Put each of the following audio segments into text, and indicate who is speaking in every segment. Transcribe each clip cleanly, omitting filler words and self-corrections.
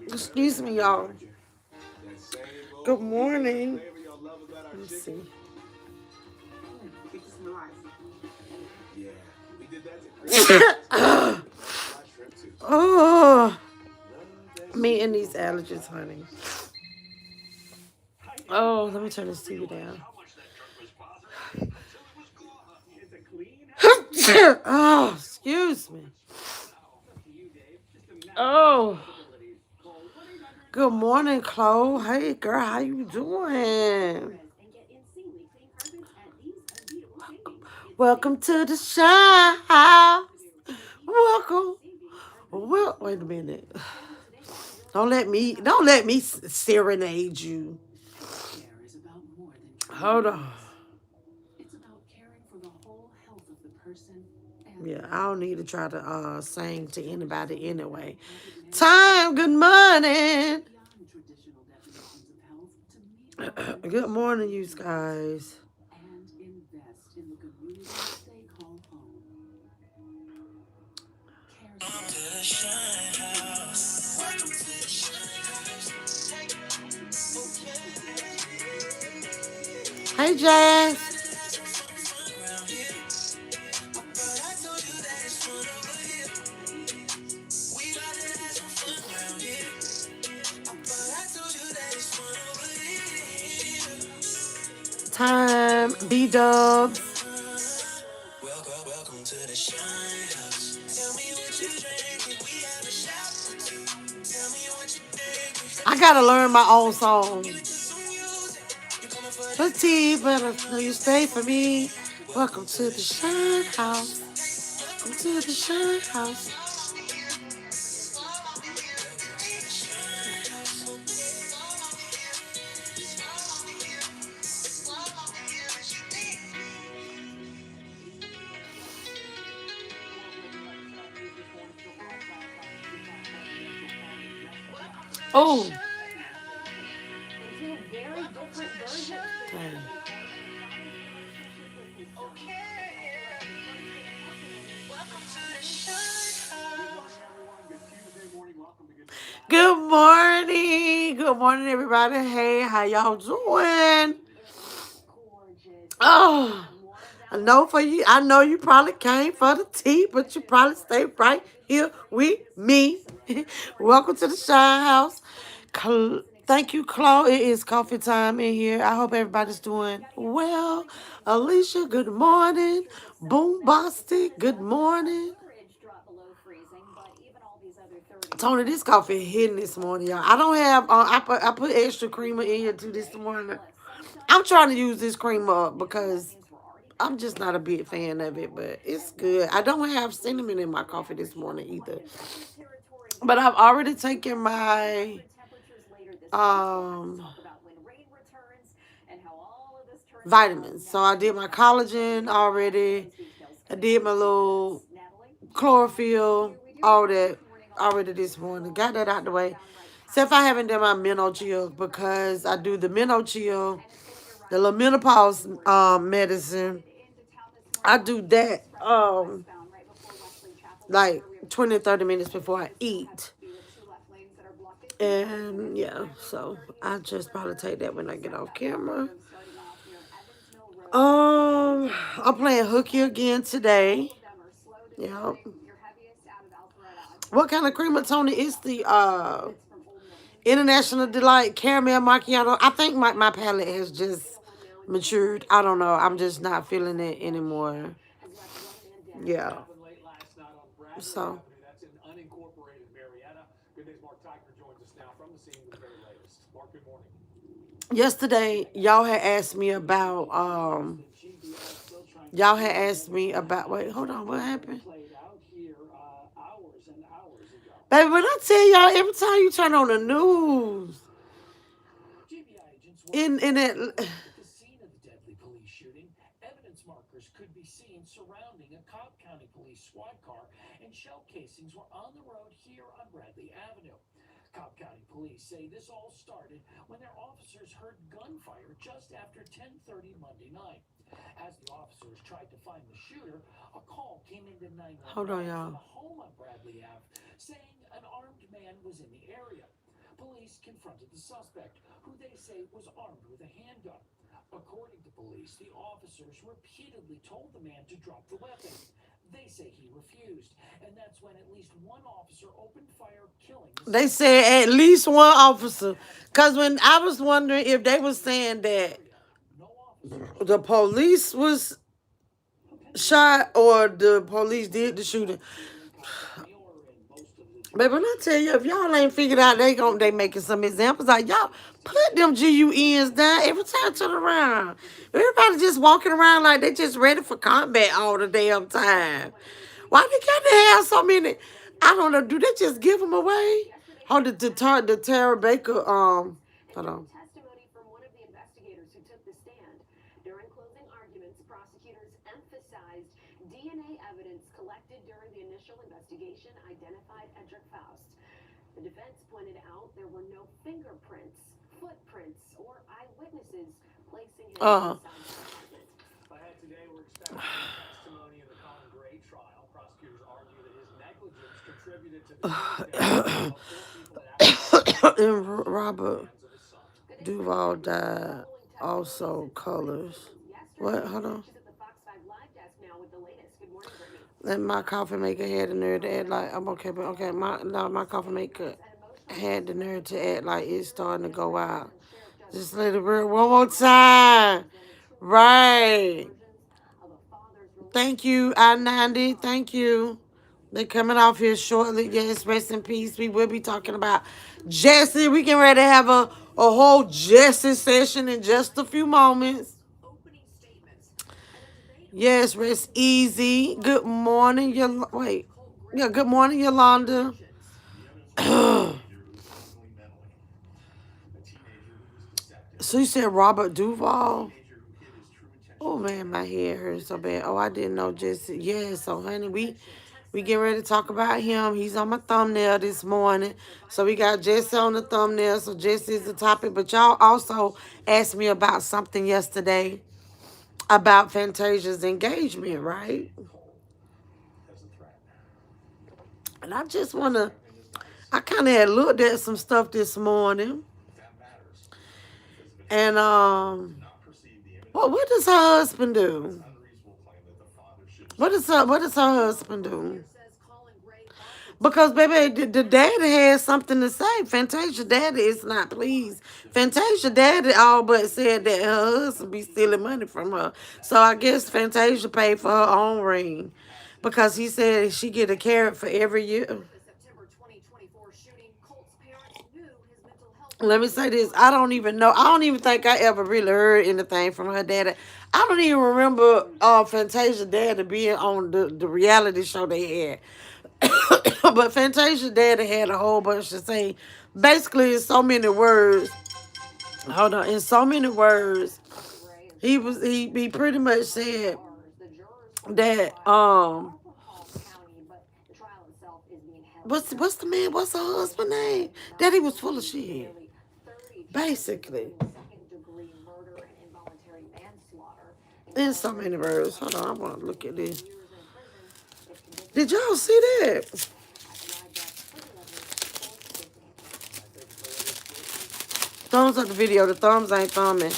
Speaker 1: Excuse me, y'all. Good morning. Let's see. Oh, me and these allergies, honey. Oh, let me turn this TV down. Oh, excuse me. Oh, good morning, Chloe. Hey, girl, how you doing? Welcome to the show. Welcome. Well, wait a minute. Don't let me serenade you. Hold on. Yeah, I don't need to try to sing to anybody anyway. Time, good morning. Good morning, you guys. Hey, Jazz. Time, B-Dubs. I gotta learn my own song. Petite, but I know you stay for me. Welcome to the Shine House. Welcome to the Shine House. Oh. Dang. Good morning. Good morning, everybody. Hey, how y'all doing? Oh, I know you probably came for the tea, but you probably stay right here with me. Welcome to the Shine House. Thank you, Chloe. It is coffee time in here. I hope everybody's doing well. Alicia, good morning. Boom Bostic, good morning. Tony, this coffee hitting this morning, y'all. I don't have. I put extra creamer in here too this morning. I'm trying to use this creamer up because I'm just not a big fan of it, but it's good. I don't have cinnamon in my coffee this morning either. But I've already taken my um vitamins. So I did my collagen already. I did my little chlorophyll, all that already this morning. Got that out the way. Except I haven't done my menopause chill because I do the menopause chill, the little menopause medicine. I do that like 20 30 minutes before I eat. And yeah, so I just probably take that when I get off camera. I'm playing hooky again today. Yeah. What kind of creamer, Tony? It's the International Delight Caramel Macchiato. I think my palate has just matured. I don't know. I'm just not feeling it anymore. Yeah. So. Yesterday, y'all had asked me about wait, hold on, what happened? Baby, when I tell y'all every time you turn on the news in that
Speaker 2: As the officers tried to find the shooter, a call came into
Speaker 1: Hold on,
Speaker 2: 911 from
Speaker 1: y'all.
Speaker 2: a home on Bradley Ave saying an armed man was in the area. Police confronted the suspect, who they say was armed with a handgun. According to police, the officers repeatedly told the man to drop the weapon. They say he refused, and that's when at least one officer opened fire, killing the
Speaker 1: They
Speaker 2: suspect.
Speaker 1: said at least one officer. Because when I was wondering if they were saying that
Speaker 2: No officers
Speaker 1: the police was shot or the police did the shooting. But when I tell you, if y'all ain't figured out they making some examples out, y'all put them GUNs down every time I turn around. Everybody just walking around like they just ready for combat all the damn time. Why they got to have so many? I don't know. Do they just give them away? Hold the Tara Baker hold on.
Speaker 3: Testimony from one of the investigators who took the stand. During closing arguments, prosecutors emphasized DNA evidence collected during the initial investigation identified Edric Faust. The defense pointed out there were no fingerprints, footprints, or eyewitnesses placing him
Speaker 1: Uh
Speaker 3: inside the apartment.
Speaker 2: Ahead today, we're expecting testimony in the Colin Gray trial. Prosecutors argue that his negligence contributed to the death of four people that actually
Speaker 1: and Robert
Speaker 2: hands of his son.
Speaker 1: Duval died. Also colors. What? Hold on.
Speaker 3: She's at the Fox 5 Live desk now with the latest. Good morning, Brittany.
Speaker 1: Then my coffee maker had the nerve to act like I'm okay, but okay, my coffee maker had the nerve to act like it's starting to go out. Just let it rip one more time. Right. Thank you, I-90. Thank you. They're coming off here shortly. Yes, rest in peace. We will be talking about Jesse. We can ready to have a whole Jesse session in just a few moments. Yes, rest easy. Good morning, wait. Yeah, good morning, Yolanda. So you said Robert Duvall? Oh man, my head hurts so bad. Oh, I didn't know Jesse. Yeah, so honey, we getting ready to talk about him. He's on my thumbnail this morning. So we got Jesse on the thumbnail. So Jesse is the topic. But y'all also asked me about something yesterday about Fantasia's engagement, right? And I just wanna I kinda had looked at some stuff this morning. And what does her husband do? What does her husband do? Because baby, the daddy has something to say. Fantasia daddy is not pleased. Fantasia daddy all but said that her husband be stealing money from her. So I guess Fantasia paid for her own ring. Because he said she get a carrot for every year. Let me say this. I don't even know. I don't even think I ever really heard anything from her daddy. I don't even remember Fantasia daddy being on the reality show they had. But Fantasia daddy had a whole bunch to say. Basically, in so many words. Hold on. In so many words, he pretty much said that what's her husband name? Daddy was full of shit. Basically. In so many words. Hold on, I want to look at this. Did y'all see that? Thumbs up the video. The thumbs ain't thumbing.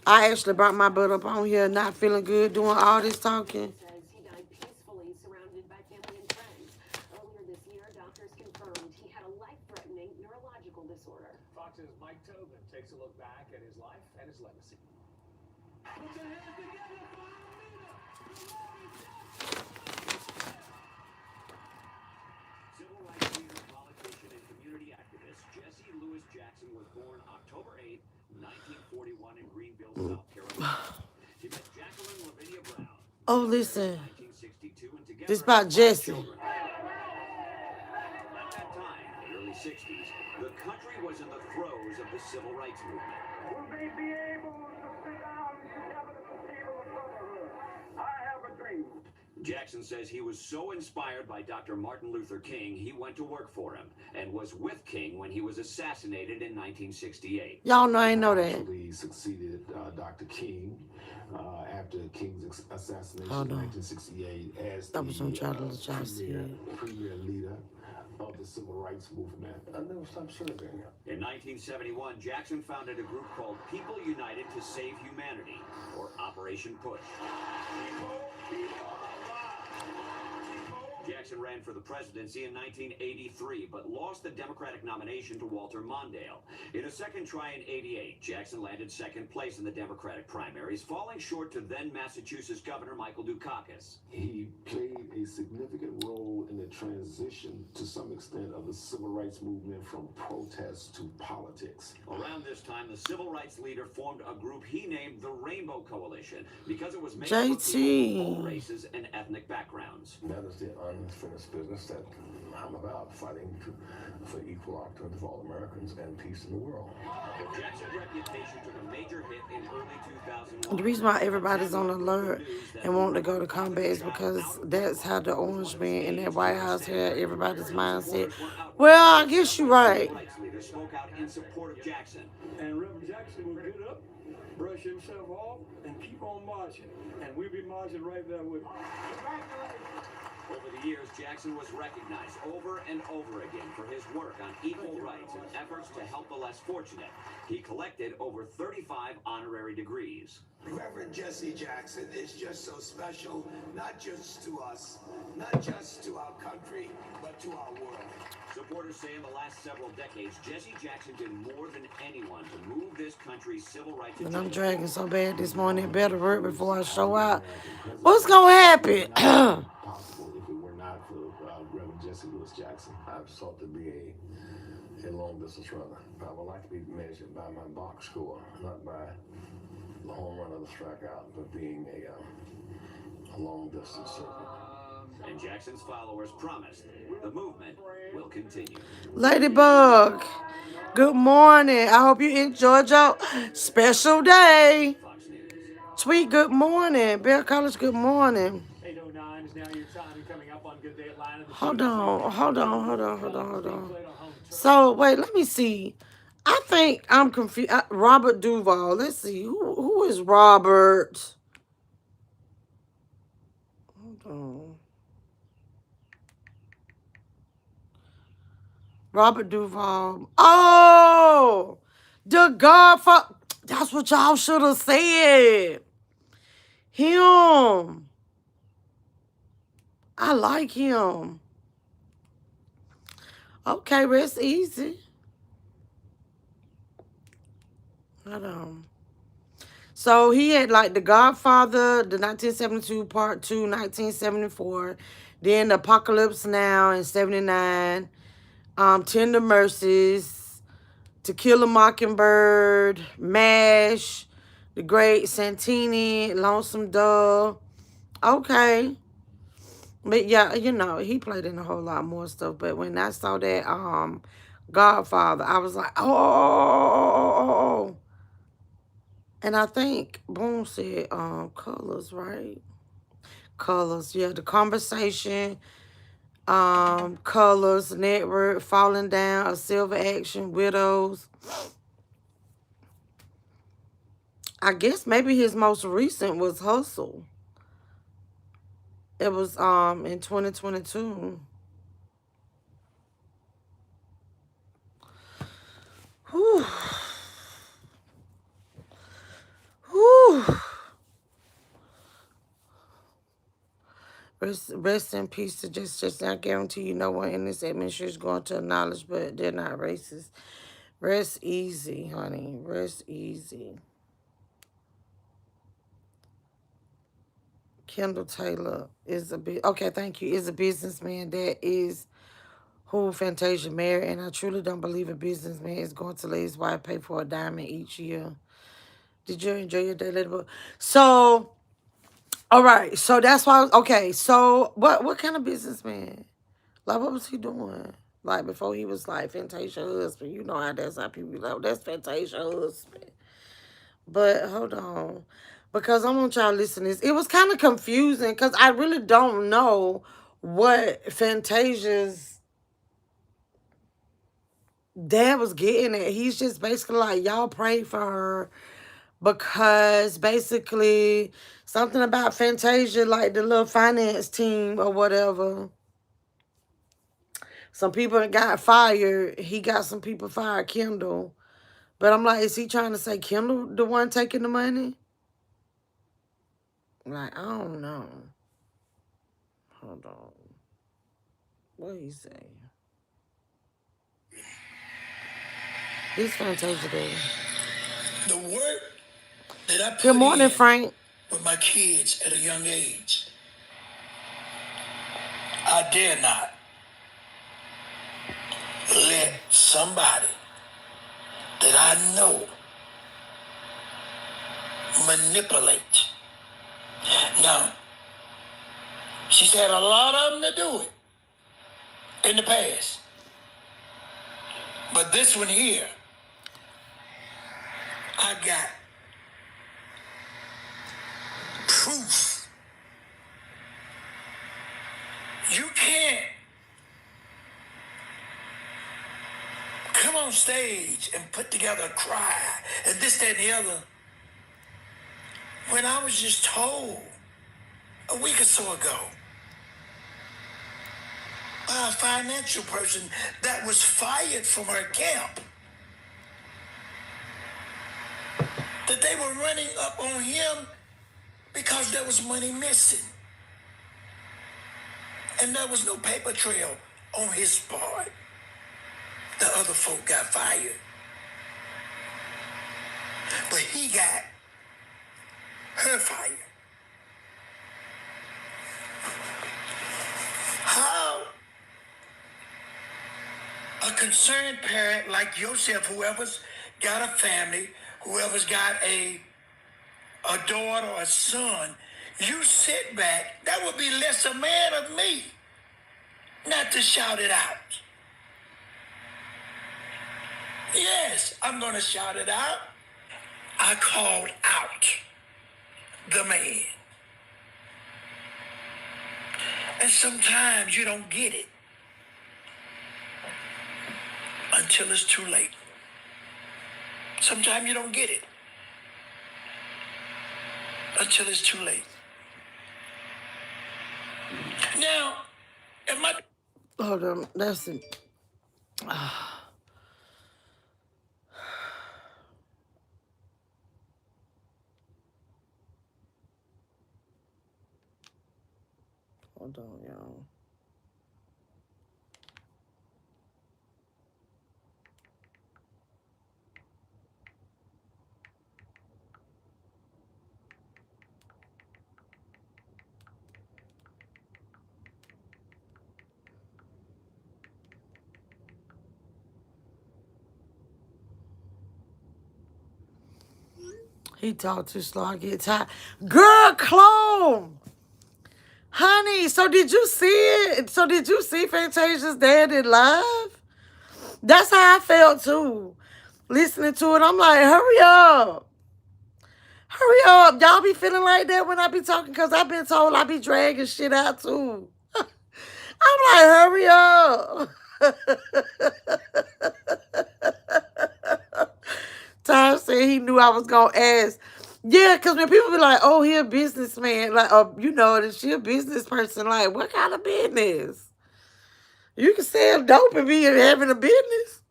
Speaker 1: I actually brought my butt up on here, not feeling good, doing all this talking.
Speaker 3: He died peacefully, surrounded by family and friends. Earlier this year, doctors confirmed he had a life-threatening neurological disorder.
Speaker 2: Fox's Mike Tobin takes a look back at his life and his legacy. Civil rights leader, politician, and community activist Jesse Louis Jackson was born October 8, 1941 in Greenville, South Carolina. He met Jacqueline Lavinia Brown.
Speaker 1: Oh, listen.
Speaker 2: 1962 and together
Speaker 1: This about Jesse.
Speaker 2: at that time, the early 60s, the country was in the throes of the civil rights movement.
Speaker 4: Will they be able to sit down together to the table of brotherhood? I have a dream.
Speaker 2: Jackson says he was so inspired by Dr. Martin Luther King, he went to work for him and was with King when he was assassinated in 1968.
Speaker 1: Y'all know I ain't
Speaker 4: I
Speaker 1: know that.
Speaker 4: actually succeeded Dr. King after King's assassination
Speaker 1: Hold
Speaker 4: in
Speaker 1: on.
Speaker 4: 1968 as
Speaker 1: That
Speaker 4: the
Speaker 1: was on Child of the Child
Speaker 4: premier,
Speaker 1: said.
Speaker 4: premier leader of the civil rights movement. I never stopped serving.
Speaker 2: In 1971, Jackson founded a group called People United to Save Humanity, or Operation Push. Jackson ran for the presidency in 1983, but lost the Democratic nomination to Walter Mondale. In a second try in 88, Jackson landed second place in the Democratic primaries, falling short to then Massachusetts Governor Michael Dukakis.
Speaker 4: He played a significant role in the transition, to some extent, of the civil rights movement from protest to politics.
Speaker 2: Around this time, the civil rights leader formed a group he named the Rainbow Coalition because it was made up of people from all
Speaker 1: JT.
Speaker 2: races and ethnic backgrounds.
Speaker 4: That is the unfinished business that I'm about, fighting for equal opportunity for all Americans and peace in the world.
Speaker 2: But Jackson's reputation took a major hit in early 2001.
Speaker 1: The reason why everybody's on alert and want to go to combat is because that's how the orange man in that White House had everybody's mindset. Well, I guess you're right.
Speaker 2: Rights leader spoke out in support of Jackson.
Speaker 5: And Reverend Jackson will get up, brush himself off, and keep on marching. And we'll be marching right there with him.
Speaker 2: Over the years, Jackson was recognized over and over again for his work on equal rights and efforts to help the less fortunate. He collected over 35 honorary degrees.
Speaker 6: Reverend Jesse Jackson is just so special, not just to us, not just to our country, but to our world.
Speaker 2: Supporters say in the last several decades, Jesse Jackson did more than anyone to move this country's civil rights
Speaker 1: And I'm
Speaker 2: agenda.
Speaker 1: dragging so bad this morning. It better work before I show out. What's going to happen?
Speaker 4: Possible if it were not for Reverend Jesse Lewis Jackson. I've sought to be a long distance runner. I would like to be measured by my box score, not by the home run or the strikeout, but being a long distance servant.
Speaker 2: And Jackson's followers promised the movement will continue.
Speaker 1: Ladybug, good morning. I hope you enjoyed your special day.
Speaker 2: Fox News.
Speaker 1: Tweet, good morning. Bear College, good morning.
Speaker 5: 8:09 is now your time, and coming up on Good Day Atlanta.
Speaker 1: Hold on. So, wait, let me see. I think I'm confused. Robert Duvall. Let's see. Who is Robert? Hold on. Robert Duvall. Oh, the Godfather. That's what y'all should have said. Him. I like him. Okay, rest easy. Hold on. So he had like The Godfather, the 1972 Part 2, 1974. Then Apocalypse Now in 79. Tender Mercies, To Kill a Mockingbird, MASH, The Great Santini, Lonesome Dove. Okay. But yeah, he played in a whole lot more stuff. But when I saw that Godfather, I was like, oh. And I think Boom said Colors, right? Colors, yeah, The Conversation, Colors, Network, Falling Down, A Silver Action, Widows. I guess maybe his most recent was Hustle. It was in 2022. Whew. Whew. Rest in peace to just I guarantee you no one in this administration is going to acknowledge, but they're not racist. Rest easy, honey. Rest easy. Kendall Taylor is thank you. Is a businessman that is who Fantasia married, and I truly don't believe a businessman is going to let his wife pay for a diamond each year. Did you enjoy your day, Ladybug? So, all right. So that's why. Okay. So what kind of businessman? Like, what was he doing? Like, before he was like Fantasia husband. You know how that's how people be like, that's Fantasia husband. But hold on. because I want y'all to listen to this. It was kind of confusing because I really don't know what Fantasia's dad was getting at. He's just basically like, y'all pray for her because basically something about Fantasia, like the little finance team or whatever. Some people got fired. He got some people fired, Kendall. But I'm like, is he trying to say Kendall the one taking the money? Like, I don't know. Hold on. What he say? This Fantasia Day.
Speaker 6: The work that I
Speaker 1: Good
Speaker 6: put
Speaker 1: morning,
Speaker 6: in
Speaker 1: Frank.
Speaker 6: with my kids at a young age, I dare not let somebody that I know manipulate. Now, she's had a lot of them to do it in the past. But this one here, I got proof. You can't come on stage and put together a cry and this, that, and the other when I was just told a week or so ago by a financial person that was fired from her camp that they were running up on him because there was money missing and there was no paper trail on his part. The other folk got fired, but he got her fired. How a concerned parent like yourself, whoever's got a family, whoever's got a daughter or a son, you sit back, that would be less a man of me not to shout it out. Yes, I'm going to shout it out. I called out the man. And sometimes you don't get it until it's too late. Sometimes you don't get it until it's too late. Now, if my...
Speaker 1: Hold on. That's it. Hold on, y'all. He talked too slow. I get tired. Girl, clone. Honey, so did you see it? So did you see Fantasia's dad in live? That's how I felt too. Listening to it, I'm like, hurry up. Hurry up. Y'all be feeling like that when I be talking because I've been told I be dragging shit out too. I'm like, hurry up. Tom said he knew I was going to ask. Yeah, because when people be like, oh, he a businessman, like, you know, that she a business person, like, what kind of business? You can sell dope and be having a business.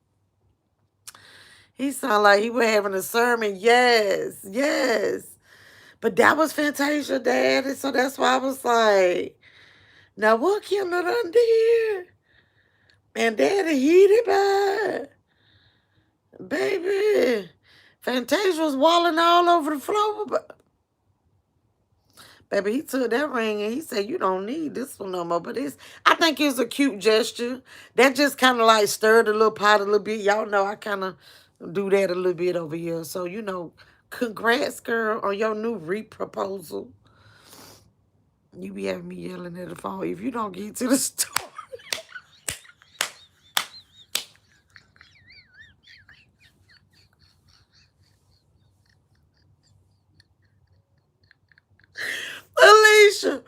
Speaker 1: He sound like he was having a sermon. Yes, yes. But that was Fantasia, Dad. And so that's why I was like, now what Kendall done did? And Daddy heated by baby. Fantasia was walling all over the floor. But baby, he took that ring and he said, you don't need this one no more. But I think it's a cute gesture. That just kind of like stirred the little pot a little bit. Y'all know I kind of do that a little bit over here. So, you know, congrats, girl, on your new re-proposal. You be having me yelling at the phone if you don't get to the store. picture.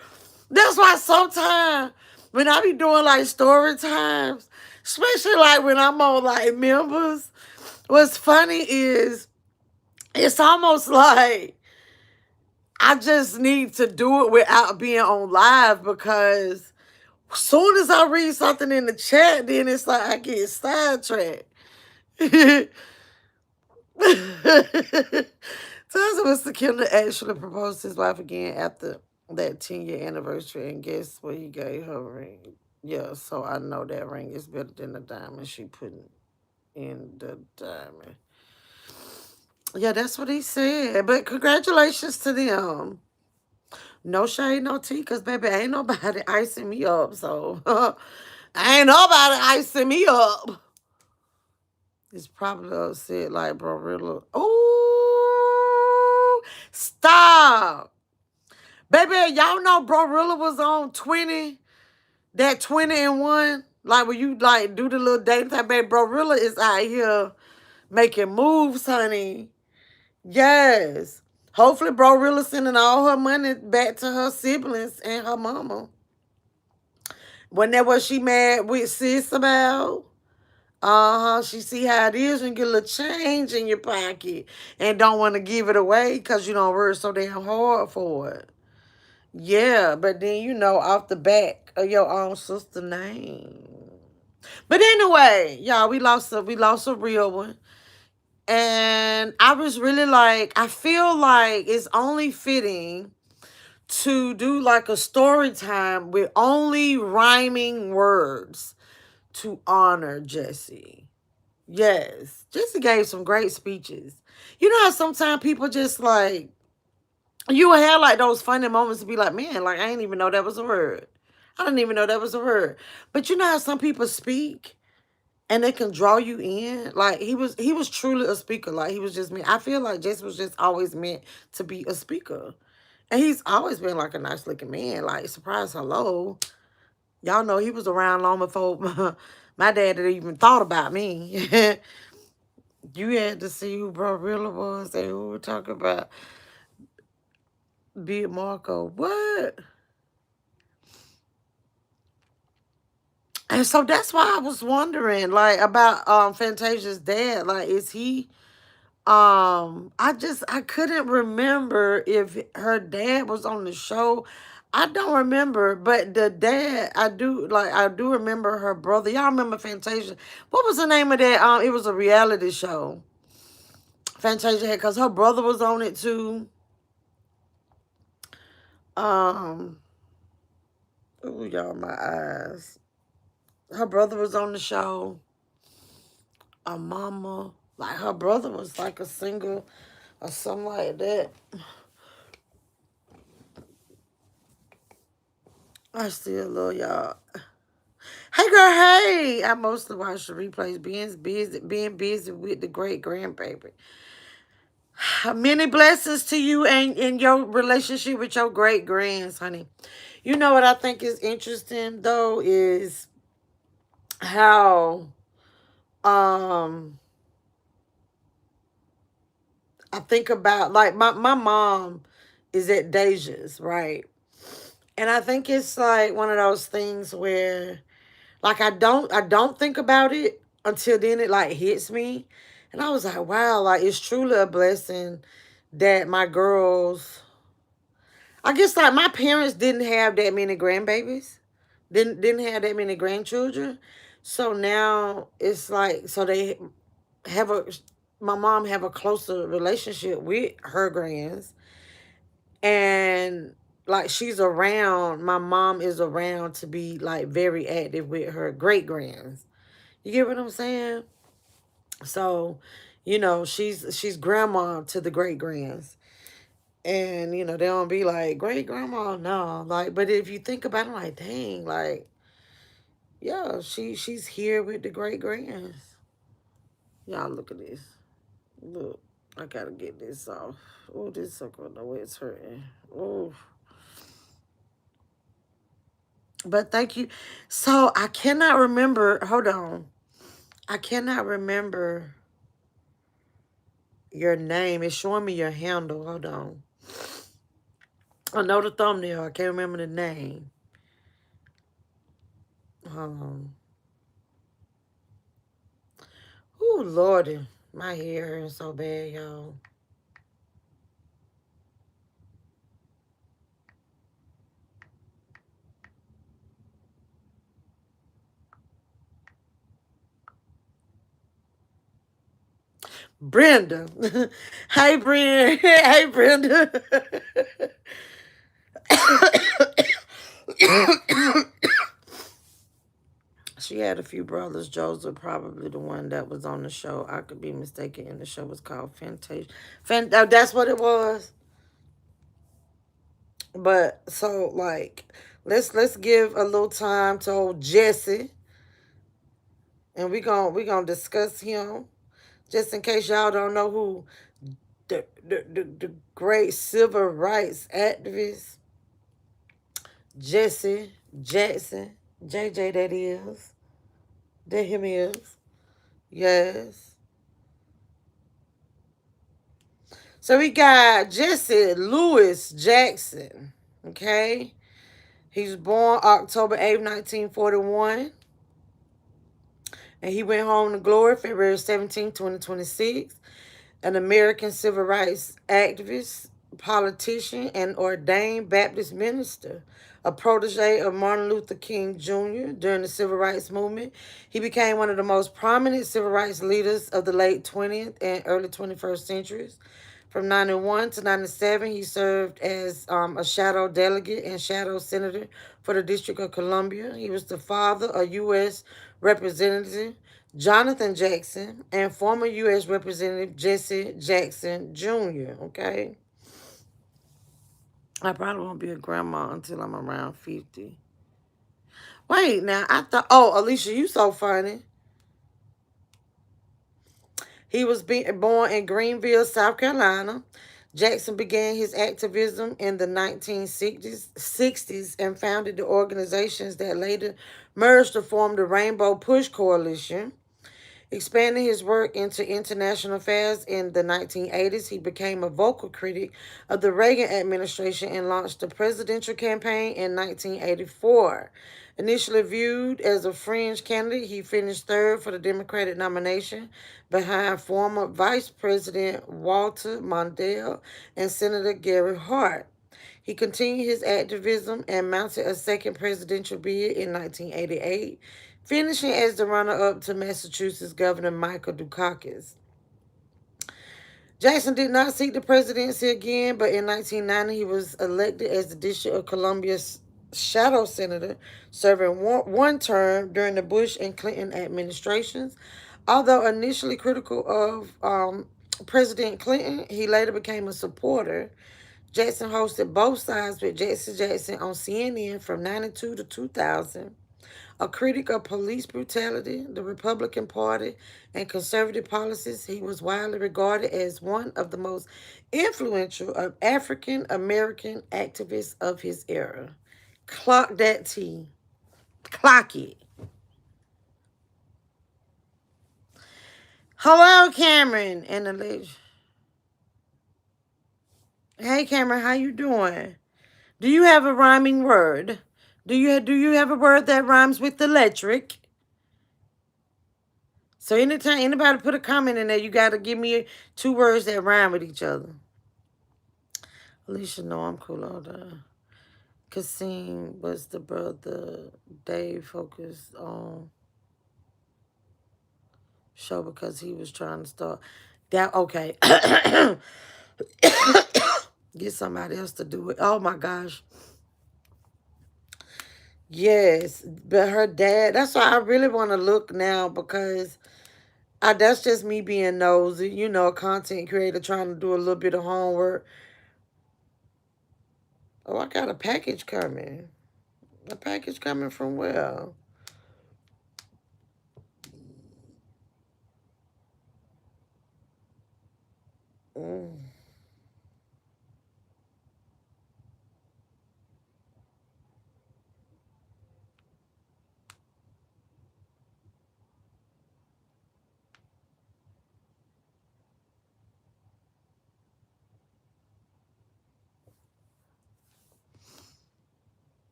Speaker 1: That's why sometimes when I be doing like story times, especially like when I'm on like members, what's funny is it's almost like I just need to do it without being on live because as soon as I read something in the chat, then it's like I get sidetracked. Tells Mr. Kendall actually proposed to his wife again after that 10-year anniversary, and guess what he gave her ring? Yeah, so I know that ring is better than the diamond she put in the diamond. Yeah, that's what he said. But congratulations to them. No shade, no tea, because baby, ain't nobody icing me up. So ain't nobody icing me up. He's probably upset like bro, really. Ooh, stop. Baby, y'all know Bro was on 20, that 20 and 1. Like when you like do the little dating type, baby, Bro is out here making moves, honey. Yes. Hopefully Bro sending all her money back to her siblings and her mama. Wasn't that what she mad with sis about? Uh-huh. She see how it is when you get a little change in your pocket and don't want to give it away because you don't work so damn hard for it. Yeah, but then off the back of your own sister name. But anyway, y'all, we lost a real one. And I was really like, I feel like it's only fitting to do like a story time with only rhyming words to honor Jesse. Yes, Jesse gave some great speeches. You know how sometimes people just like, you will have like those funny moments to be like, man, like I didn't even know that was a word. I didn't even know that was a word. But you know how some people speak and they can draw you in? Like he was truly a speaker. Like he was just me. I feel like Jesse was just always meant to be a speaker. And he's always been like a nice looking man. Like, surprise, hello. Y'all know he was around long before my dad had even thought about me. You had to see who Bro really was and who we talking about. Big Marco. What? And so that's why I was wondering, like, about Fantasia's dad. Like, is he I couldn't remember if her dad was on the show. I don't remember, but the dad, I do remember her brother. Y'all remember Fantasia? What was the name of that? It was a reality show. Fantasia had, cause her brother was on it too. Um, oh y'all, my eyes. Her brother was on the show. A mama, like her brother was like a single or something like that. I still love y'all. Hey girl, hey! I mostly watch the replays. Being busy with the great grandbaby. Many blessings to you and in your relationship with your great grands, honey. You know what I think is interesting though is how I think about like my mom is at Deja's, right? And I think it's like one of those things where like I don't think about it until then it like hits me. And I was like, wow, like it's truly a blessing that my girls, I guess like my parents didn't have that many grandbabies. Didn't have that many grandchildren. So now it's like so they have a my mom have a closer relationship with her grands, and like she's around, my mom is around to be like very active with her great grands. You get what I'm saying? So, she's grandma to the great grands. And, they don't be like, great grandma, no. Like, but if you think about it, like, dang, like, yeah, she's here with the great grands. Y'all look at this. Look, I gotta get this off. Oh, this sucker, no way it's hurting. Oh. But thank you. So I cannot remember. Hold on. I cannot remember your name. It's showing me your handle. Hold on. I know the thumbnail. I can't remember the name. Oh, Lordy. My hair hurting so bad, y'all. Brenda. Hey, Brenda. Hey, Brenda. She had a few brothers. Joseph, probably the one that was on the show. I could be mistaken. And the show was called Fantasia. That's what it was. But so like, let's give a little time to old Jesse, and we gonna discuss him. Just in case y'all don't know who the great civil rights activist Jesse Jackson, JJ, that is. That him is. Yes. So we got Jesse Louis Jackson. Okay. He was born October 8th, 1941. And he went home to glory February 17th, 2026. An American civil rights activist, politician, and ordained Baptist minister, a protege of Martin Luther King Jr. during the civil rights movement. He became one of the most prominent civil rights leaders of the late 20th and early 21st centuries. From 91 to 97, he served as a shadow delegate and shadow senator for the District of Columbia. He was the father of U.S. Representative Jonathan Jackson and former U.S. Representative Jesse Jackson Jr., okay? I probably won't be a grandma until I'm around 50. Wait, now, I thought, oh, Alicia, you so funny. He was born in Greenville, South Carolina. Jackson began his activism in the 1960s and founded the organizations that later merged to form the Rainbow Push Coalition. Expanding his work into international affairs in the 1980s, he became a vocal critic of the Reagan administration and launched the presidential campaign in 1984. Initially viewed as a fringe candidate, he finished third for the Democratic nomination behind former Vice President Walter Mondale and Senator Gary Hart. He continued his activism and mounted a second presidential bid in 1988, finishing as the runner-up to Massachusetts Governor Michael Dukakis. Jackson did not seek the presidency again, but in 1990 he was elected as the District of Columbia's shadow senator, serving one term during the Bush and Clinton administrations. Although initially critical of President Clinton, he later became a supporter. Jackson hosted both sides with Jesse Jackson on CNN from 92 to 2000. A critic of police brutality, the Republican Party, and conservative policies, he was widely regarded as one of the most influential of African American activists of his era. Clock that T. Clock it. Hello, Cameron and Alicia. Hey, Cameron, how you doing? Do you have a rhyming word? Do you have a word that rhymes with electric? So anytime anybody put a comment in there, you got to give me two words that rhyme with each other. Alicia, no, I'm cool on that. Kasim was the brother Dave focused on show because he was trying to start that. Okay. Get somebody else to do it. Oh my gosh. Yes, but her dad, that's why I really want to look now because that's just me being nosy, a content creator trying to do a little bit of homework. Oh, I got a package coming. A package coming from where? Mm.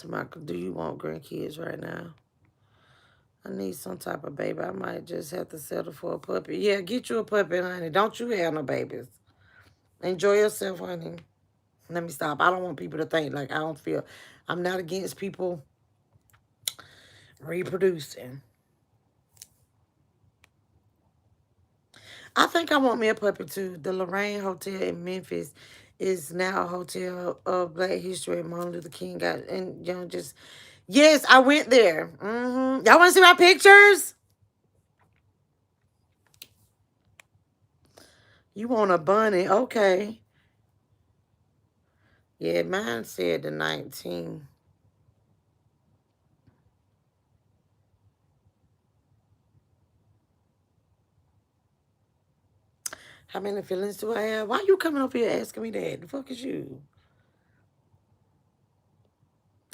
Speaker 1: to my, do you want grandkids right now? I need some type of baby. I might just have to settle for a puppy. Yeah, get you a puppy, honey. Don't you have no babies. Enjoy yourself, honey. Let me stop. I don't want people to think like I don't feel. I'm not against people reproducing. I think I want me a puppy too. The Lorraine Hotel in Memphis is now a hotel of Black History and Martin Luther King got, and just yes, I went there. Y'all want to see my pictures? You want a bunny? Okay. Yeah, mine said the 19th. How many feelings do I have? Why you coming up here asking me that? The fuck is you?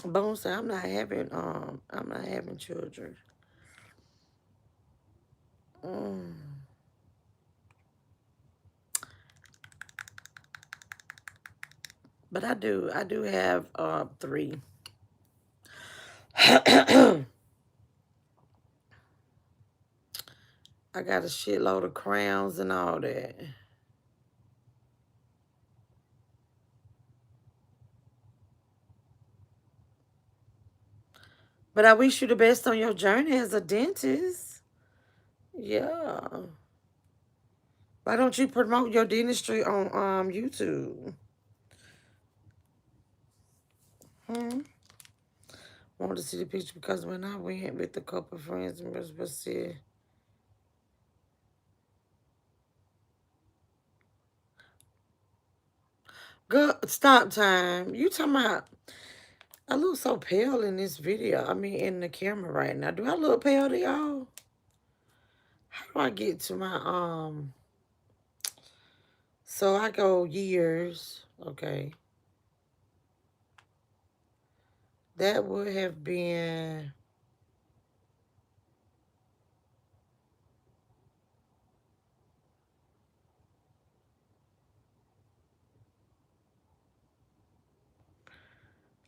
Speaker 1: Bone said I'm not having children. Mm. But I do have three. I got a shitload of crowns and all that. But I wish you the best on your journey as a dentist. Yeah. Why don't you promote your dentistry on YouTube? Hmm? Wanted to see the picture because when I went with a couple of friends and was see. Good stop time. You talking about I look so pale in this video. I mean in the camera right now. Do I look pale to y'all? How do I get to my so I go years. Okay. That would have been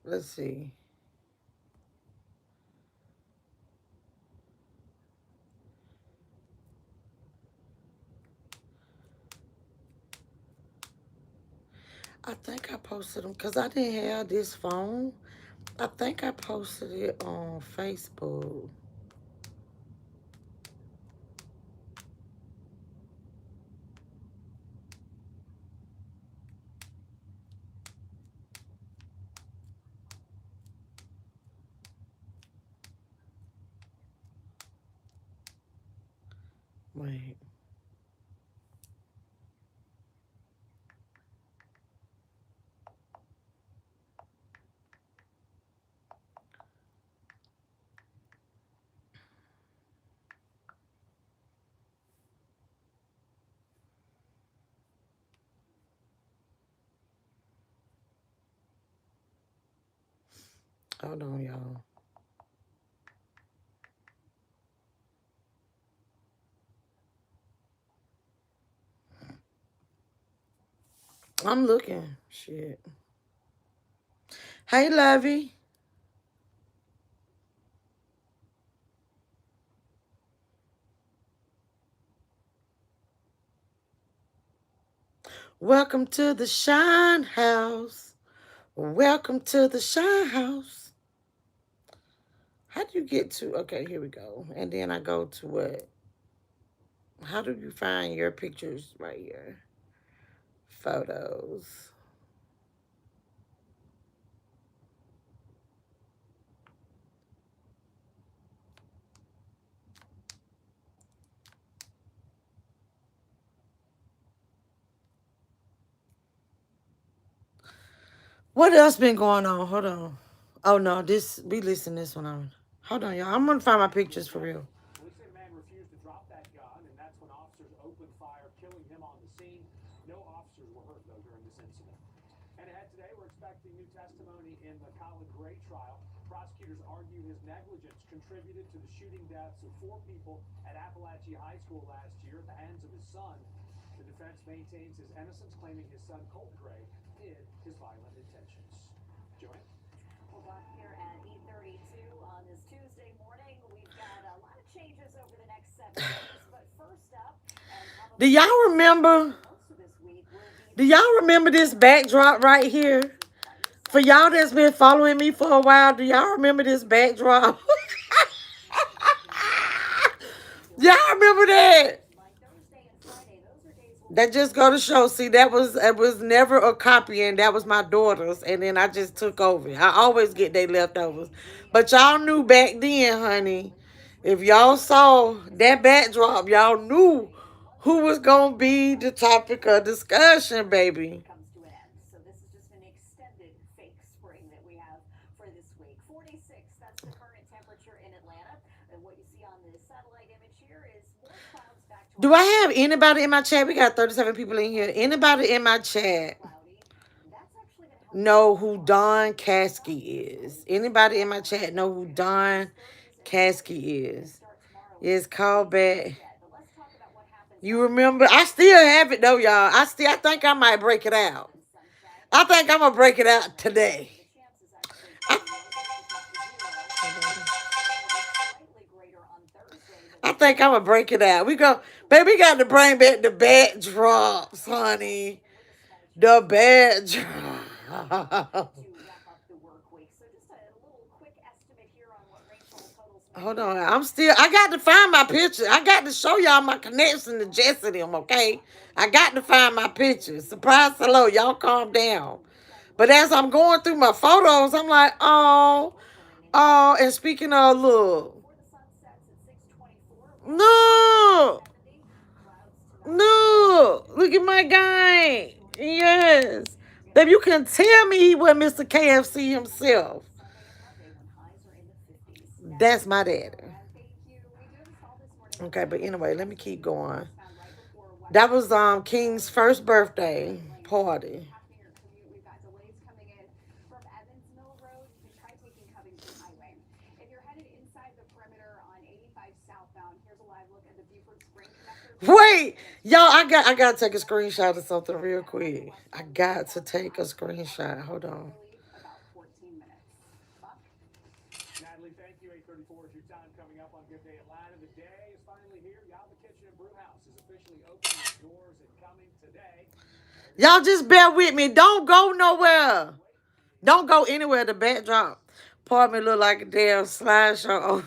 Speaker 1: let's see. I think I posted them because I didn't have this phone. I think I posted it on Facebook. Wait. Hold on, y'all. I'm looking. Shit. Hey, Lovey. Welcome to the Shine House. Welcome to the Shine House. How do you get to? Okay, here we go. And then I go to what? How do you find your pictures right here? Photos. What else been going on? Hold on. Oh no, this we listen this one on. Hold on, y'all. I'm gonna find my pictures for real.
Speaker 2: Police say a man refused to drop that gun, and that's when officers opened fire, killing him on the scene. No officers were hurt, though, during this incident. And ahead today, we're expecting new testimony in the Colin Gray trial. Prosecutors argue his negligence contributed to the shooting deaths of 4 people at Appalachia High School last year at the hands of his son. The defense maintains his innocence, claiming his son, Colt Gray, hid his violent intentions. Joanne?
Speaker 3: Well, back here at
Speaker 1: Do y'all remember? Do y'all remember this backdrop right here? For y'all that's been following me for a while, do y'all remember this backdrop? Y'all remember that? That just go to show. See, it was never a copy, and that was my daughter's, and then I just took over. I always get they leftovers, but y'all knew back then, honey. If y'all saw that backdrop, y'all knew who was gonna be the topic of discussion, baby.
Speaker 3: Comes to an end. So this is just an extended fake spring that we have for this week. 46, that's the current temperature in Atlanta. And what you see on this satellite image here is more clouds back to
Speaker 1: Do
Speaker 3: our
Speaker 1: I have anybody in my chat? We got 37 people in here. Anybody in my chat
Speaker 3: cloudy. That's actually going to help us
Speaker 1: know who Don Caskey is? Anybody in my chat know who Don Caskey is? Yes, call back.
Speaker 3: instead. But let's talk about what happens
Speaker 1: You remember? I still have it though, y'all. I think I might break it out.
Speaker 3: in sunshine.
Speaker 1: I think I'm gonna break it out today.
Speaker 3: The chance is actually pretty low, close to 0. Slightly greater on Thursday, but
Speaker 1: I think I'm gonna break it out. We go, baby. We got to bring back the backdrops, honey. The backdrop.
Speaker 3: to wrap up the work week. So just a little quick estimate here on what rainfall totals may
Speaker 1: Hold
Speaker 3: look
Speaker 1: on.
Speaker 3: like.
Speaker 1: I got to find my picture. I got to show y'all my connection to Jesse them, okay? I got to find my pictures. Surprise, hello. Y'all calm down. But as I'm going through my photos, I'm like, oh, and speaking of, look.
Speaker 3: Before the sun sets at 6:24,
Speaker 1: No,
Speaker 3: 70 clouds tonight.
Speaker 1: no. Look at my guy. Yes. Baby, you can tell me he was Mr. KFC himself.
Speaker 3: Sunday and Monday when highs are in the 50s.
Speaker 1: That's my daddy.
Speaker 3: Thank you. We do have a call this morning.
Speaker 1: Okay, but anyway, let me keep going.
Speaker 3: Found right before
Speaker 1: That was King's first birthday party.
Speaker 3: happening your commute. We've got delays coming in from Evans Mill Road. You can try taking Covington Highway. If you're headed inside the perimeter on 85 southbound, here's a live look at the Buford Spring connector.
Speaker 1: Wait, y'all, I gotta take a screenshot of something real quick. I got to take a screenshot. Hold on.
Speaker 3: About 14 minutes. Buck?
Speaker 2: Natalie, thank you. 8:34 is your time coming up on Good Day Atlanta. The day is finally here. Y'all, the Kitchen and Brew House is officially opening its doors and coming today.
Speaker 1: Y'all just bear with me. Don't go nowhere. Don't go anywhere. The backdrop part me look like a damn slideshow.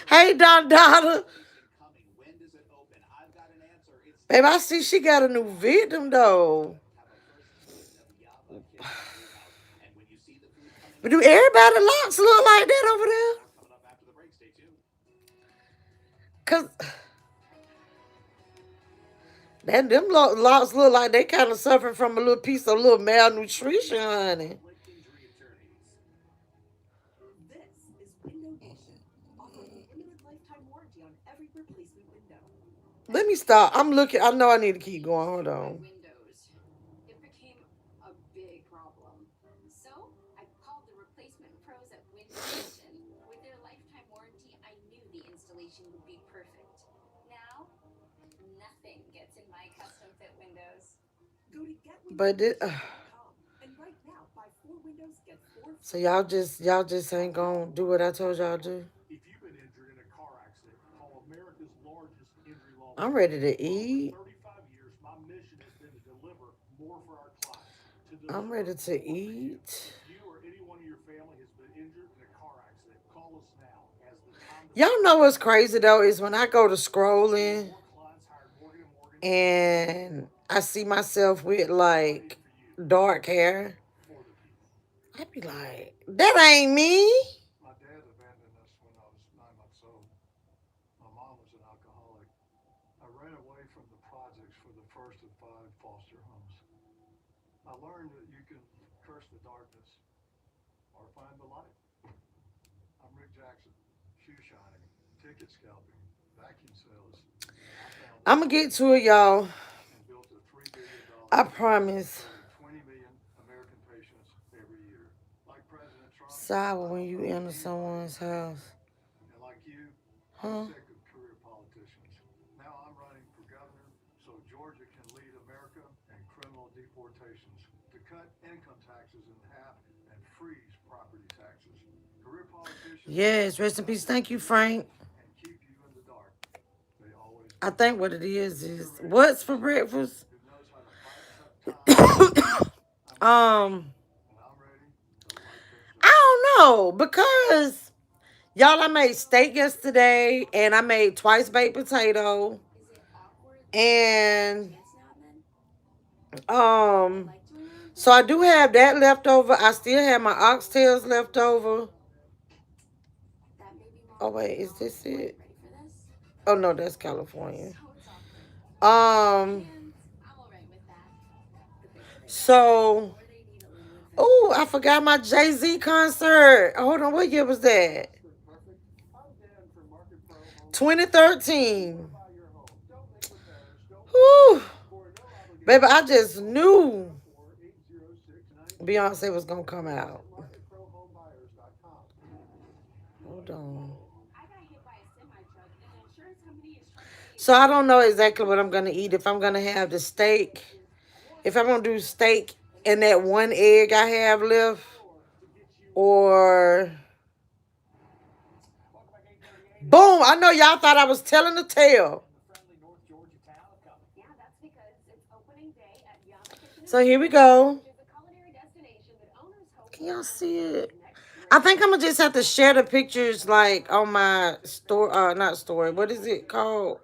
Speaker 1: Hey, Don Donna. Babe, I see she got a new victim, though. But do everybody locks look like that over there? Because them locks look like they kind of suffering from a little piece of little malnutrition, honey.
Speaker 7: This is Window Nation, offering a limited lifetime warranty on every replacement window.
Speaker 1: Let me stop. I'm looking. I know I need to keep going. Hold on.
Speaker 3: Windows. It became a big problem. So I called the replacement pros at Window Nation. With their lifetime warranty, I knew the installation would be perfect. Now, nothing gets in my custom fit windows.
Speaker 7: Go to
Speaker 1: But it,
Speaker 7: getwindows.com and right now buy 4 windows, get 4
Speaker 1: so y'all just ain't gonna do what I told y'all to do.
Speaker 5: If you've been injured in a car accident, call America's largest injury law
Speaker 1: I'm
Speaker 5: firm.
Speaker 1: ready to
Speaker 5: For
Speaker 1: eat.
Speaker 5: over 35 years, my mission has been to deliver more for our clients.
Speaker 1: I'm ready to eat.
Speaker 5: If you or anyone in your family has been injured in a car accident, call us now. As the time to
Speaker 1: Y'all know what's crazy though is when I go to scrolling
Speaker 5: more clients hired Morgan and Morgan
Speaker 1: and I see myself with like dark hair.
Speaker 5: for the people.
Speaker 1: I be like, that ain't me.
Speaker 5: My dad abandoned us when I was 9 months old. My mom was an alcoholic. I ran away from the projects for the first of 5 foster homes. I learned that you can curse the darkness or find the light. I'm Rick Jackson. Shoe shining, ticket scalping, vacuum sales.
Speaker 1: I'm gonna get to it, y'all.
Speaker 5: And built a $3 billion
Speaker 1: I promise.
Speaker 5: 20 million American patients every year. Like President Trump,
Speaker 1: Sour when you enter someone's house.
Speaker 5: and like you,
Speaker 1: Huh?
Speaker 5: I'm sick of career politicians. Now I'm running for governor so Georgia can lead America in criminal deportations, to cut income taxes in half and freeze property taxes. Career politicians
Speaker 1: Yes, rest in peace. Thank you, Frank.
Speaker 5: and keep you in the dark.
Speaker 1: I think what it is what's for breakfast?
Speaker 5: who knows how to fight tough times.
Speaker 1: Um,
Speaker 5: And I'm ready to light things up.
Speaker 1: I don't know because y'all, I made steak yesterday, and I made twice baked potato,
Speaker 7: Is it awkward that
Speaker 1: and
Speaker 7: dance now and then? I
Speaker 1: um,
Speaker 7: like doing our own
Speaker 1: so I
Speaker 7: thing.
Speaker 1: do have that left over. I still have my oxtails left over.
Speaker 7: That may be
Speaker 1: Oh
Speaker 7: more
Speaker 1: wait,
Speaker 7: than
Speaker 1: is
Speaker 7: normal.
Speaker 1: this it?
Speaker 7: Ready for this?
Speaker 1: Oh no, that's California.
Speaker 7: So it's awkward.
Speaker 1: Um,
Speaker 7: And I'm alright with that. The bigger they get, the
Speaker 1: so
Speaker 7: more they need a little
Speaker 1: oh,
Speaker 7: attention.
Speaker 1: I forgot my Jay-Z concert. Hold on, what year was that?
Speaker 5: Prospect Perfect. I'm Dan from Market Pro Home Services. We
Speaker 1: 2013.
Speaker 5: want to buy your home. Don't make repairs. Don't
Speaker 1: Whew.
Speaker 5: finance. For no
Speaker 1: Baby,
Speaker 5: obligation
Speaker 1: I
Speaker 5: phone
Speaker 1: just
Speaker 5: call,
Speaker 1: knew
Speaker 5: 704-806-9200
Speaker 1: Beyonce was gonna
Speaker 5: or
Speaker 1: come out.
Speaker 5: visit marketprohomebuyers.com.
Speaker 1: Hold on.
Speaker 3: I got hit by a semi truck, and the insurance company is trying to pay
Speaker 1: So
Speaker 3: me.
Speaker 1: I don't know exactly what I'm gonna eat. If I'm gonna have the steak, if I'm gonna do steak and that one egg I have left, or boom. I know y'all thought I was telling the tale.
Speaker 3: Yeah, that's because it's opening day at Yama Kitchen and
Speaker 1: So here we
Speaker 3: Grill,
Speaker 1: go.
Speaker 3: which is a culinary destination that owners hope
Speaker 1: Can
Speaker 3: will
Speaker 1: y'all
Speaker 3: help
Speaker 1: see
Speaker 3: spur
Speaker 1: it?
Speaker 3: the next
Speaker 1: I
Speaker 3: great
Speaker 1: think I'm
Speaker 3: chef.
Speaker 1: gonna just have to share the pictures like on my store. Not story. What is it called?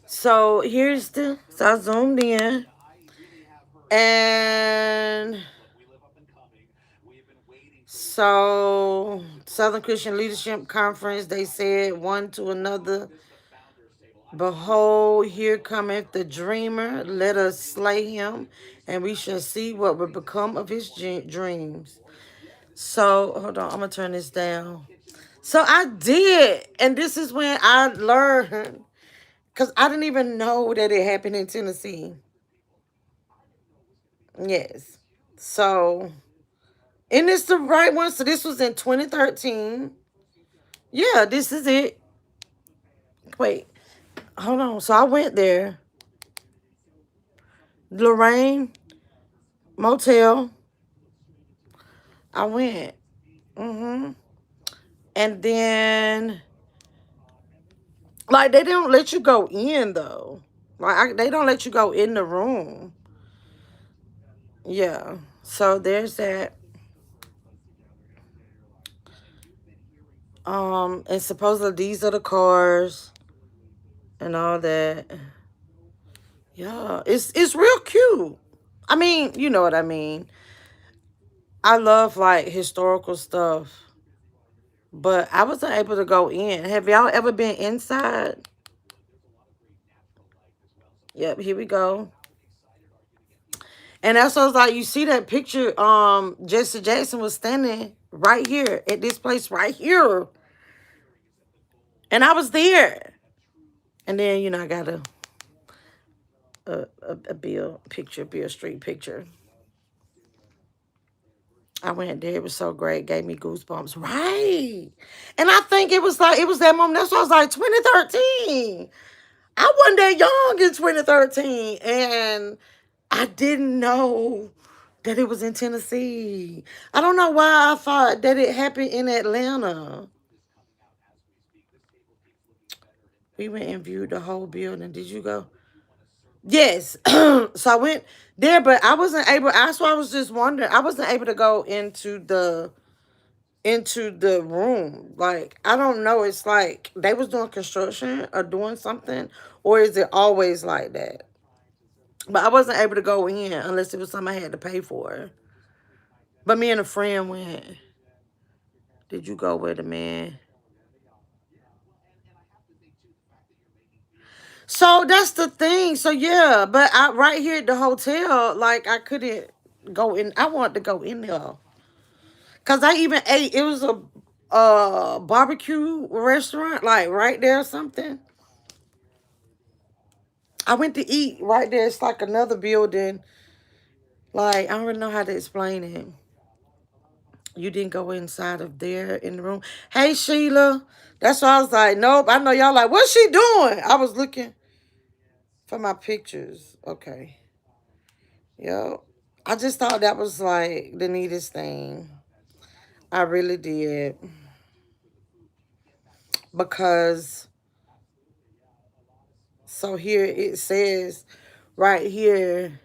Speaker 1: So here's the. So I zoomed in, and so Southern Christian Leadership Conference. They said one to another. Behold, here cometh the dreamer. Let us slay him, and we shall see what will become of his dreams. So, hold on, I'm gonna turn this down. So I did, and this is when I learned, because I didn't even know that it happened in Tennessee. Yes. So, and it's the right one. So this was in 2013. Yeah, this is it. Wait, hold on. So I went there, Lorraine Motel. I went. Mm-hmm. And then, like, they don't let you go in though. They don't let you go in the room. Yeah. So there's that. And supposedly these are the cars and all that. Yeah, it's real cute. I mean, you know what I mean. I love like historical stuff, but I wasn't able to go in. Have y'all ever been inside? Yep, here we go. And that's what I was like, you see that picture, Jesse Jackson was standing right here at this place right here. And I was there. And then, I got a Bill picture, Bill Street picture. I went there. It was so great. Gave me goosebumps. Right. And I think it was like, it was that moment. That's why I was like, 2013. I wasn't that young in 2013. And I didn't know that it was in Tennessee. I don't know why I thought that it happened in Atlanta. We went and viewed the whole building. Did you go? Yes. So I went there, but I wasn't able. That's why I was just wondering. I wasn't able to go into the room. Like, I don't know. It's like they was doing construction or doing something, or is it always like that? But I wasn't able to go in unless it was something I had to pay for. But me and a friend went. Did you go with a man? So that's the thing. So yeah, but I right here at the hotel, like I couldn't go in. I wanted to go in there because I even ate. It was a barbecue restaurant, like right there or something. I went to eat right there. It's like another building. Like I don't really know how to explain it. You didn't go inside of there in the room. Hey Sheila, that's why I was like, nope. I know y'all like, what's she doing? I was looking for my pictures. Okay. Yep. I just thought that was like the neatest thing. I really did. Because So here it says, right here,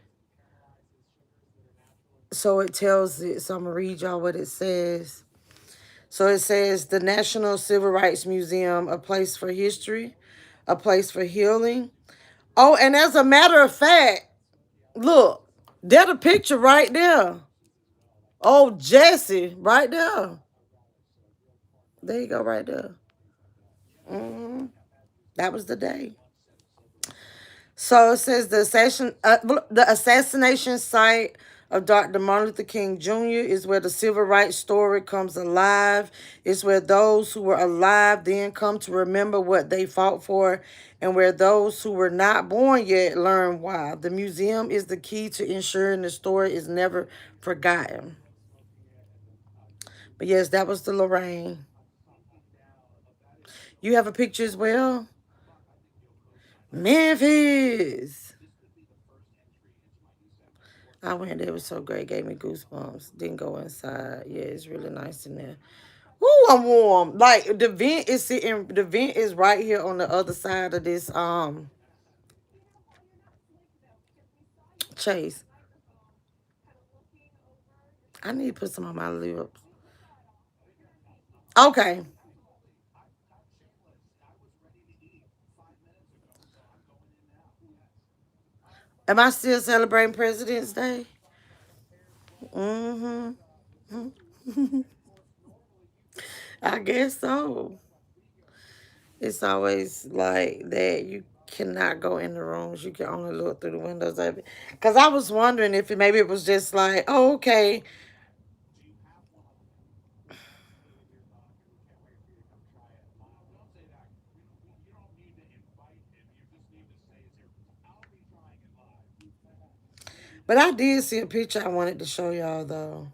Speaker 1: so it tells it. So I'm going to read y'all what it says. So it says the National Civil Rights Museum, a place for history, a place for healing. Oh, and as a matter of fact, look, there's a picture right there. Oh, Jesse, right there. There you go, right there. hmm That was the day. So it says the assassination site of Dr. Martin Luther King Jr. is where the civil rights story comes alive. It's where those who were alive then come to remember what they fought for, and where those who were not born yet learn why. The museum is the key to ensuring the story is never forgotten. But yes, that was the Lorraine. You have a picture as well? Memphis. I went there. It was so great. Gave me goosebumps. Didn't go inside. Yeah, it's really nice in there. Woo, I'm warm. Like the vent is sitting. The vent is right here on the other side of this chase. I need to put some on my lips. Okay. Am I still celebrating President's Day? Mm-hmm. I guess so. It's always like that. You cannot go in the rooms. You can only look through the windows of it. Because I was wondering if maybe it was just like, oh, okay. But I did see a picture I wanted to show y'all, though.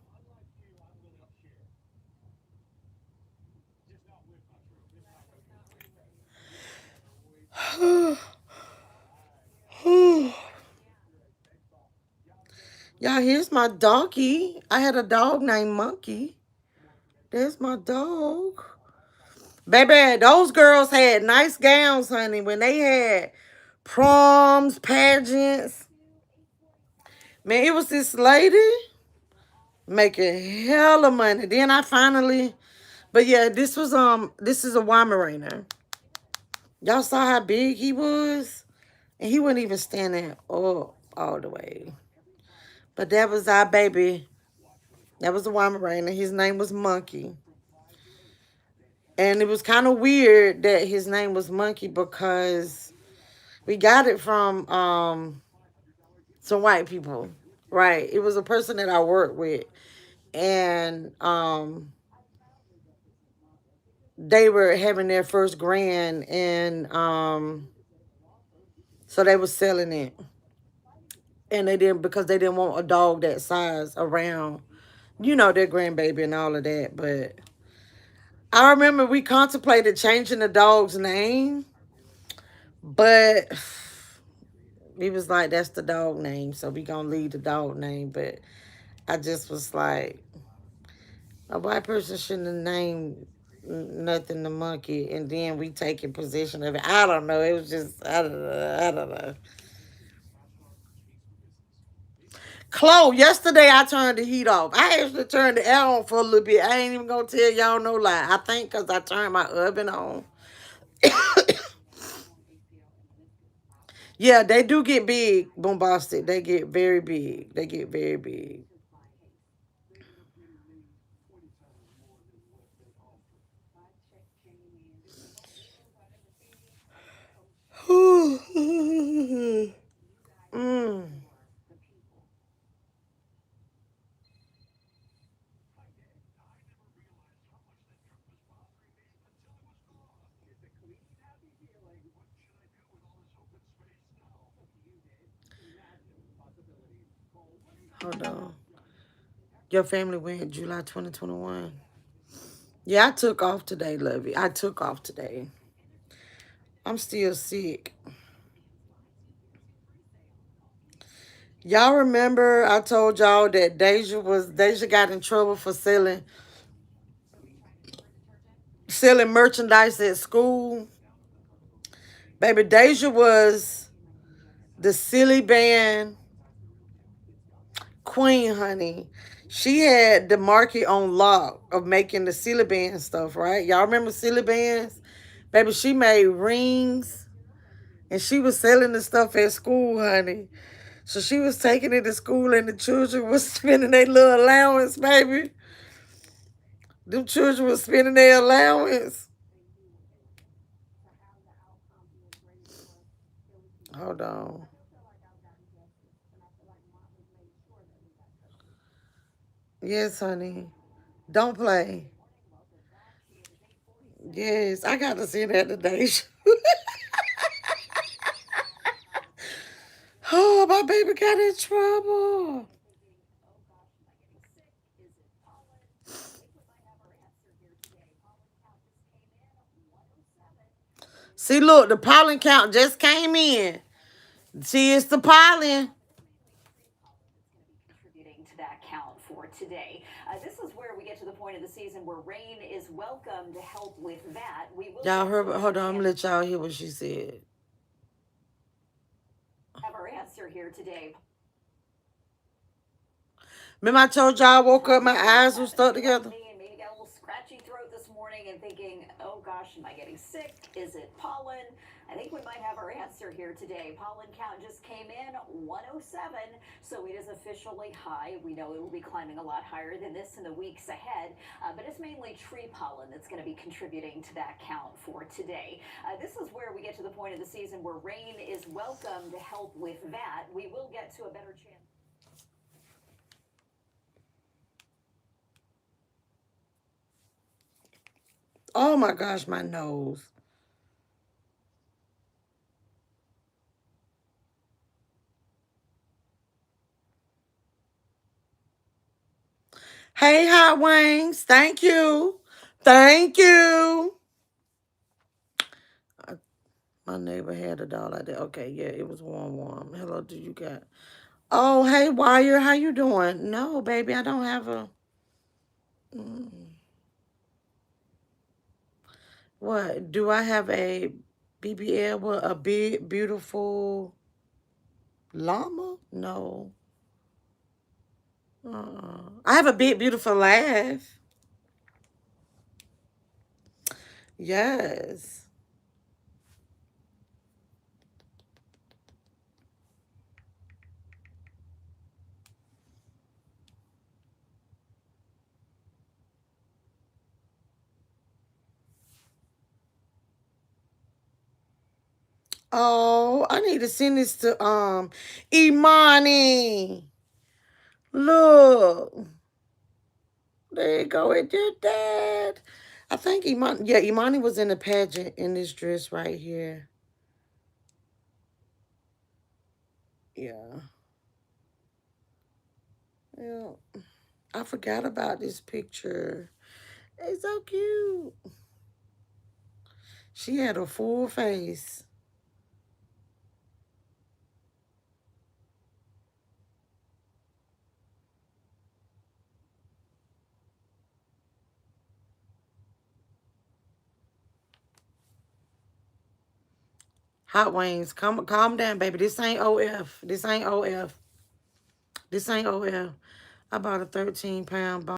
Speaker 1: Y'all, here's my doggy. I had a dog named Monkey. There's my dog. Baby, those girls had nice gowns, honey, when they had proms, pageants. Man, it was this lady making hella money. Then I finally, but yeah, this is a Weimaraner. Y'all saw how big he was? And he wasn't even standing up all the way. But that was our baby. That was a Weimaraner. His name was Monkey. And it was kind of weird that his name was Monkey because we got it from some white people. Right. It was a person that I worked with. And they were having their first grand and so they was selling it. And they didn't because they didn't want a dog that size around, their grandbaby and all of that. But I remember we contemplated changing the dog's name, but we was like, that's the dog name, so we gonna leave the dog name. But I just was like, a white person shouldn't have named nothing the monkey, and then we taking possession of it. I don't know. It was just, I don't know. I don't know. Chloe, yesterday I turned the heat off. I actually turned the air on for a little bit. I ain't even gonna tell y'all no lie. I think because I turned my oven on. Yeah, they do get big, bombastic. They get very big. They get very big. mm. Hold on. Your family went July 2021. Yeah, I took off today, Lovey. I took off today. I'm still sick. Y'all remember I told y'all that Deja got in trouble for selling merchandise at school. Baby, Deja was the silly band queen, honey. She had the market on lock of making the silly band stuff, right? Y'all remember silly bands? Baby, she made rings and she was selling the stuff at school, honey. So she was taking it to school and the children was spending their little allowance, baby. Them children was spending their allowance. Hold on. Yes, honey. Don't play. Yes, I got to see that today. Oh, my baby got in trouble. See, look, the pollen count just came in. See, it's the pollen.
Speaker 3: Contributing to that count for today. This is where we get to the point of the season where rain is welcome to help with that. We will
Speaker 1: Y'all
Speaker 3: get
Speaker 1: heard,
Speaker 3: to a
Speaker 1: hold
Speaker 3: better
Speaker 1: on, I'm
Speaker 3: chance
Speaker 1: gonna let y'all hear what she said.
Speaker 3: have our answer here today.
Speaker 1: Remember I told y'all I woke up, my eyes were stuck together?
Speaker 3: Maybe got a little scratchy throat this morning and thinking, oh gosh, am I getting sick? Is it pollen? I think we might have our answer here today. Pollen count just came in 107, so it is officially high. We know it will be climbing a lot higher than this in the weeks ahead, but it's mainly tree pollen that's going to be contributing to that count for today. This is where we get to the point of the season where rain is welcome to help with that. We will get to a better chance.
Speaker 1: Oh my gosh, my nose. Hey, Hot Wings. Thank you. Thank you. My neighbor had a doll like that. Okay, yeah, it was warm, warm. Hello, do you got? Oh, hey, Wire, how you doing? No, baby, I don't have a. Mm. What? Do I have a BBL? What? A big, beautiful llama? No. I have a big, beautiful laugh. Yes. Oh, I need to send this to Imani. Look. There you go. It did that. I think Imani, yeah, Imani was in the pageant in this dress right here. Yeah. Yeah. I forgot about this picture. It's so cute. She had a full face. Hot Wings, calm down, baby. This ain't OF. This ain't OF. This ain't OF. I bought a 13-pound